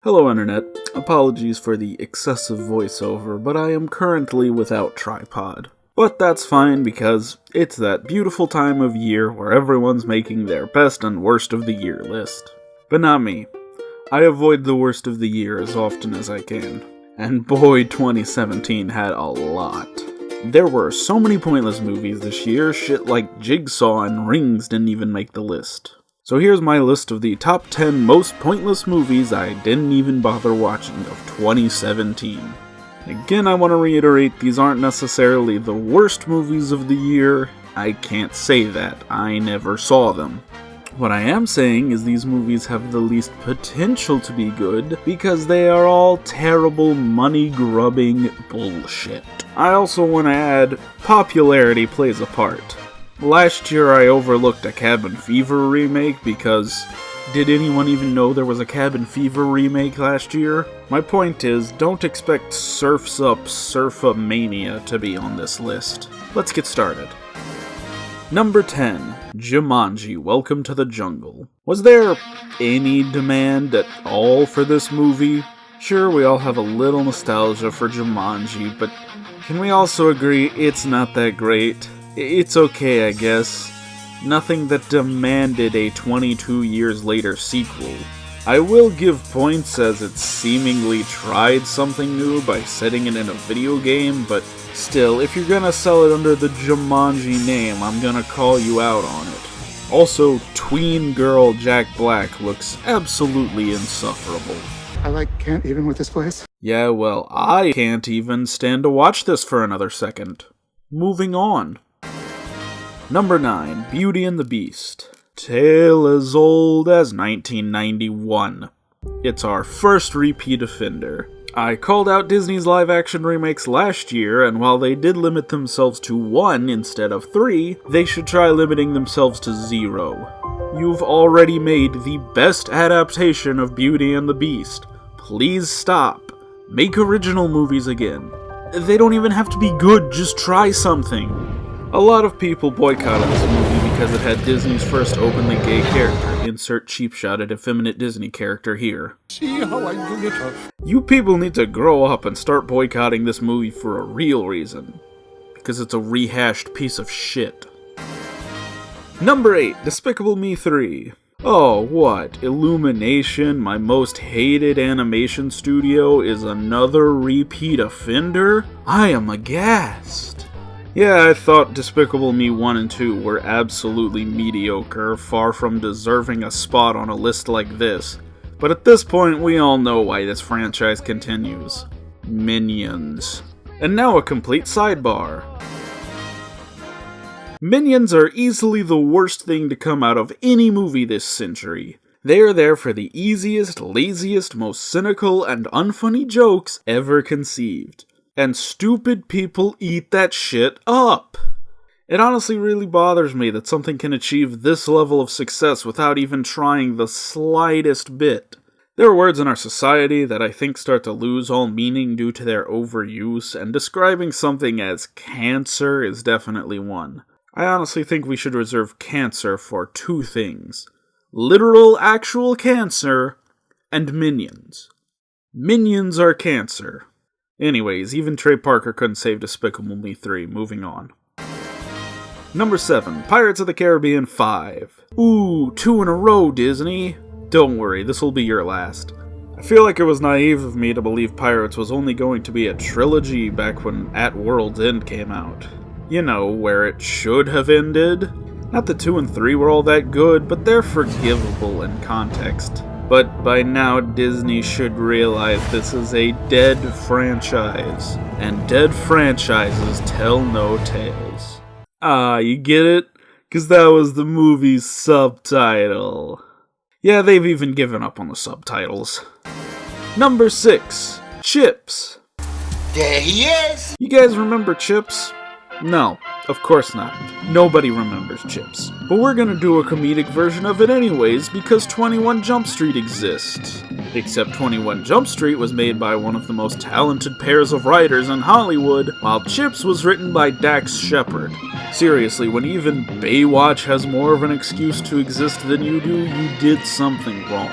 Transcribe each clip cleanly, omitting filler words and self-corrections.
Hello Internet, apologies for the excessive voiceover, but I am currently without tripod. But that's fine because it's that beautiful time of year where everyone's making their best and worst of the year list. But not me. I avoid the worst of the year as often as I can. And boy, 2017 had a lot. There were so many pointless movies this year, shit like Jigsaw and Rings didn't even make the list. So here's my list of the top 10 most pointless movies I didn't even bother watching of 2017. Again, I want to reiterate, these aren't necessarily the worst movies of the year. I can't say that. I never saw them. What I am saying is these movies have the least potential to be good because they are all terrible, money-grubbing bullshit. I also want to add, popularity plays a part. Last year I overlooked a Cabin Fever remake because did anyone even know there was a Cabin Fever remake last year? My point is, don't expect Surf's Up Surf-A-Mania to be on this list. Let's get started. Number 10. Jumanji, Welcome to the Jungle. Was there any demand at all for this movie? Sure, we all have a little nostalgia for Jumanji, but can we also agree it's not that great? It's okay, I guess. Nothing that demanded a 22 years later sequel. I will give points as it seemingly tried something new by setting it in a video game, but still, if you're gonna sell it under the Jumanji name, I'm gonna call you out on it. Also, tween girl Jack Black looks absolutely insufferable. I can't even with this place. Yeah, well, I can't even stand to watch this for another second. Moving on. Number 9. Beauty and the Beast. Tale as old as 1991. It's our first repeat offender. I called out Disney's live-action remakes last year, and while they did limit themselves to 1 instead of 3, they should try limiting themselves to 0. You've already made the best adaptation of Beauty and the Beast. Please stop. Make original movies again. They don't even have to be good, just try something. A lot of people boycotted this movie because it had Disney's first openly gay character. Insert cheap shot at effeminate Disney character here. See how I do it. You people need to grow up and start boycotting this movie for a real reason. Because it's a rehashed piece of shit. Number 8. Despicable Me 3. Oh, what? Illumination, my most hated animation studio, is another repeat offender? I am aghast. Yeah, I thought Despicable Me 1 and 2 were absolutely mediocre, far from deserving a spot on a list like this. But at this point, we all know why this franchise continues. Minions. And now a complete sidebar. Minions are easily the worst thing to come out of any movie this century. They are there for the easiest, laziest, most cynical, and unfunny jokes ever conceived. And stupid people eat that shit up. It honestly really bothers me that something can achieve this level of success without even trying the slightest bit. There are words in our society that I think start to lose all meaning due to their overuse, and describing something as cancer is definitely one. I honestly think we should reserve cancer for 2 things. Literal, actual cancer, and minions. Minions are cancer. Anyways, even Trey Parker couldn't save Despicable Me 3, moving on. Number 7, Pirates of the Caribbean 5. Ooh, 2 in a row, Disney. Don't worry, this will be your last. I feel like it was naive of me to believe Pirates was only going to be a trilogy back when At World's End came out. You know, where it should have ended. Not that 2 and 3 were all that good, but they're forgivable in context. But by now, Disney should realize this is a dead franchise, and dead franchises tell no tales. Ah, you get it? 'Cause that was the movie's subtitle. Yeah, they've even given up on the subtitles. Number 6. Chips. There he is! You guys remember Chips? No, of course not. Nobody remembers Chips. But we're gonna do a comedic version of it anyways because 21 Jump Street exists. Except 21 Jump Street was made by one of the most talented pairs of writers in Hollywood, while Chips was written by Dax Shepard. Seriously, when even Baywatch has more of an excuse to exist than you do, you did something wrong.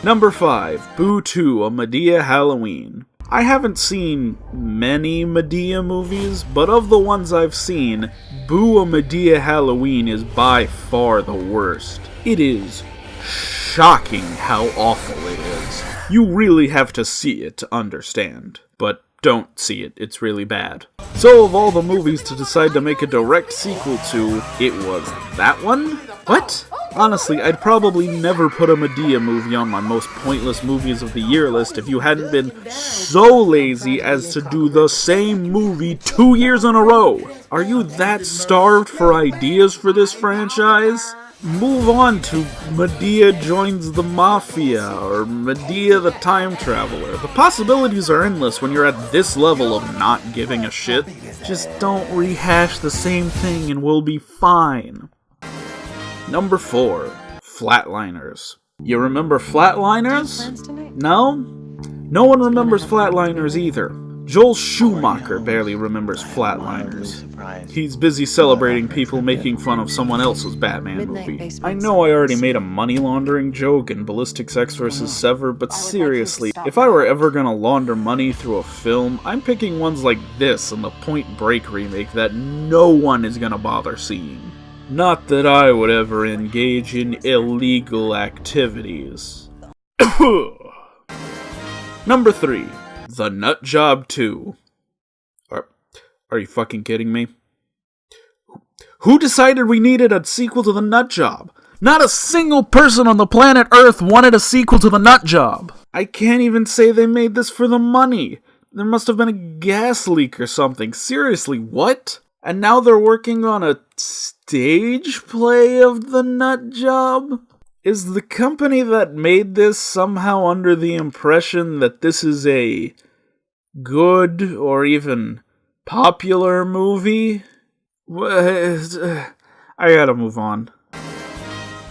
Number 5, Boo 2, A Madea Halloween. I haven't seen many Madea movies, but of the ones I've seen, Boo A Madea Halloween is by far the worst. It is shocking how awful it is. You really have to see it to understand, but don't see it, it's really bad. So of all the movies to decide to make a direct sequel to, it was that one? What? Honestly, I'd probably never put a Madea movie on my most pointless movies of the year list if you hadn't been so lazy as to do the same movie 2 years in a row. Are you that starved for ideas for this franchise? Move on to Madea Joins the Mafia, or Madea the Time Traveler. The possibilities are endless when you're at this level of not giving a shit. Just don't rehash the same thing and we'll be fine. Number 4, Flatliners. You remember Flatliners? No? No one remembers Flatliners either. Joel Schumacher barely remembers Flatliners. He's busy celebrating people making fun of someone else's Batman movie. I know I already made a money laundering joke in Ballistic X vs. Sever, but seriously, if I were ever gonna launder money through a film, I'm picking ones like this and the Point Break remake that no one is gonna bother seeing. Not that I would ever engage in illegal activities. Number 3. The Nut Job 2. Are you fucking kidding me? Who decided we needed a sequel to The Nut Job? Not a single person on the planet Earth wanted a sequel to The Nut Job. I can't even say they made this for the money. There must have been a gas leak or something. Seriously, what? And now they're working on a stage play of The Nut Job? Is the company that made this somehow under the impression that this is a good or even popular movie? I gotta move on.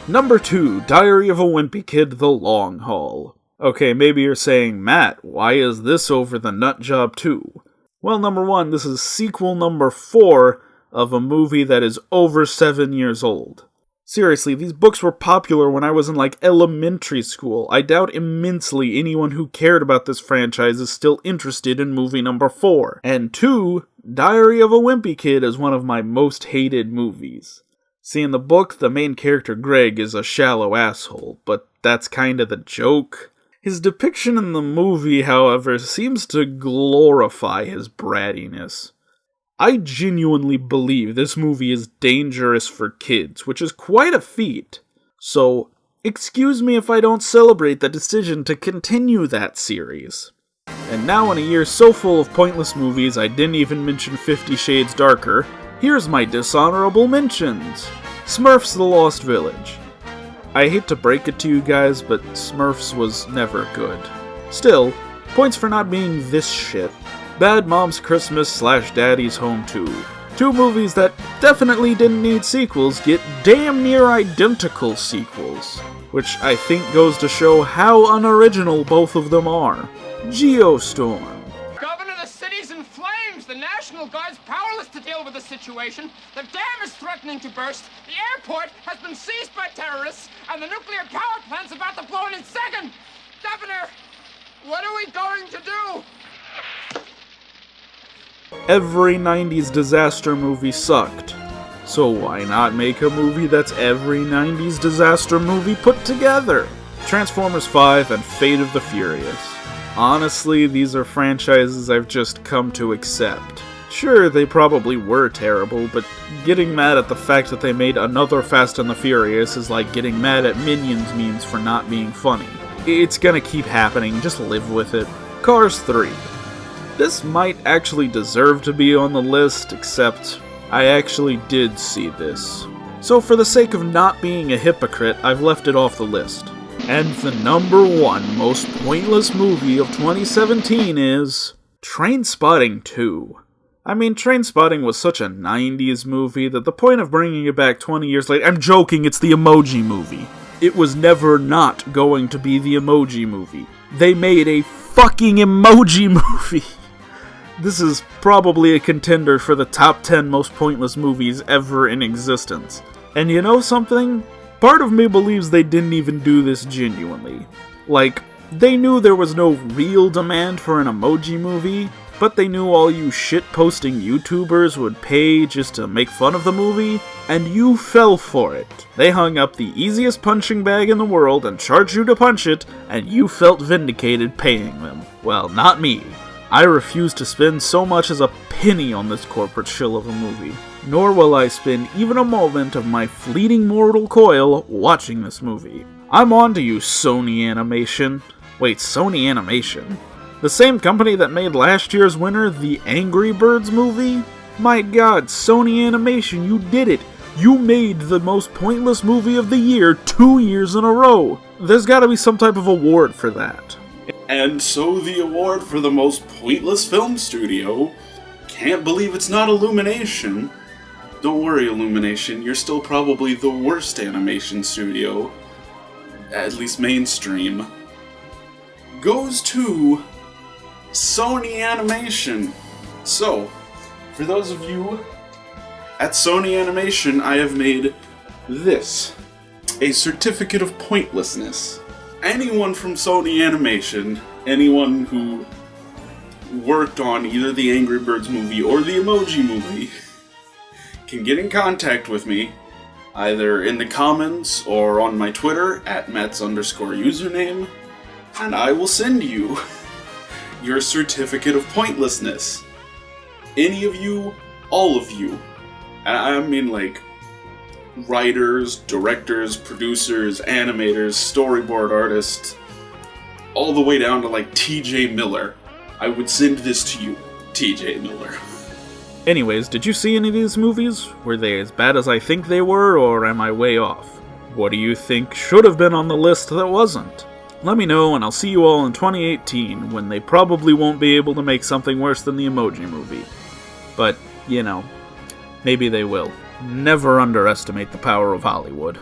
Number 2, Diary of a Wimpy Kid, The Long Haul. Okay, maybe you're saying, Matt, why is this over The Nut Job 2? Well, number 1, this is sequel number 4 of a movie that is over 7 years old. Seriously, these books were popular when I was in elementary school. I doubt immensely anyone who cared about this franchise is still interested in movie number 4. And 2, Diary of a Wimpy Kid is one of my most hated movies. See, in the book, the main character Greg is a shallow asshole, but that's kinda the joke. His depiction in the movie, however, seems to glorify his brattiness. I genuinely believe this movie is dangerous for kids, which is quite a feat. So, excuse me if I don't celebrate the decision to continue that series. And now in a year so full of pointless movies I didn't even mention 50 Shades Darker, here's my dishonorable mentions. Smurfs The Lost Village. I hate to break it to you guys, but Smurfs was never good. Still, points for not being this shit. Bad Moms Christmas / Daddy's Home 2. 2 movies that definitely didn't need sequels get damn near identical sequels, which I think goes to show how unoriginal both of them are. Geostorm. Governor, the city's in flames. The National Guard's powerless to deal with the situation. The dam is threatening to burst. The airport has been seized by terrorists, and the nuclear power plant's about to blow in its second. Governor, what are we going to do? Every 90s disaster movie sucked. So why not make a movie that's every 90s disaster movie put together? Transformers 5 and Fate of the Furious. Honestly, these are franchises I've just come to accept. Sure, they probably were terrible, but getting mad at the fact that they made another Fast and the Furious is like getting mad at Minions memes for not being funny. It's gonna keep happening, just live with it. Cars 3. This might actually deserve to be on the list, except I actually did see this. So for the sake of not being a hypocrite, I've left it off the list. And the number 1 most pointless movie of 2017 is Trainspotting 2. I mean, Trainspotting was such a 90s movie that the point of bringing it back 20 years later— I'm joking, it's the Emoji Movie. It was never not going to be the Emoji Movie. They made a fucking Emoji Movie! This is probably a contender for the top 10 most pointless movies ever in existence. And you know something? Part of me believes they didn't even do this genuinely. Like, they knew there was no real demand for an emoji movie, but they knew all you shit-posting YouTubers would pay just to make fun of the movie, and you fell for it. They hung up the easiest punching bag in the world and charged you to punch it, and you felt vindicated paying them. Well, not me. I refuse to spend so much as a penny on this corporate shill of a movie. Nor will I spend even a moment of my fleeting mortal coil watching this movie. I'm on to you, Sony Animation. Wait, Sony Animation? The same company that made last year's winner, the Angry Birds movie? My god, Sony Animation, you did it! You made the most pointless movie of the year 2 years in a row! There's gotta be some type of award for that. And so the award for the most pointless film studio, can't believe it's not Illumination. Don't worry, Illumination, you're still probably the worst animation studio, at least mainstream, goes to Sony Animation. So, for those of you at Sony Animation, I have made this, a certificate of pointlessness. Anyone from Sony Animation, anyone who worked on either the Angry Birds movie or the Emoji movie, can get in contact with me, either in the comments or on my Twitter, @Mets_username, and I will send you your certificate of pointlessness. Any of you, all of you. And I mean, like, writers, directors, producers, animators, storyboard artists, all the way down to, like, TJ Miller. I would send this to you, TJ Miller. Anyways, did you see any of these movies? Were they as bad as I think they were, or am I way off? What do you think should have been on the list that wasn't? Let me know, and I'll see you all in 2018, when they probably won't be able to make something worse than the Emoji movie. But, you know, maybe they will. Never underestimate the power of Hollywood.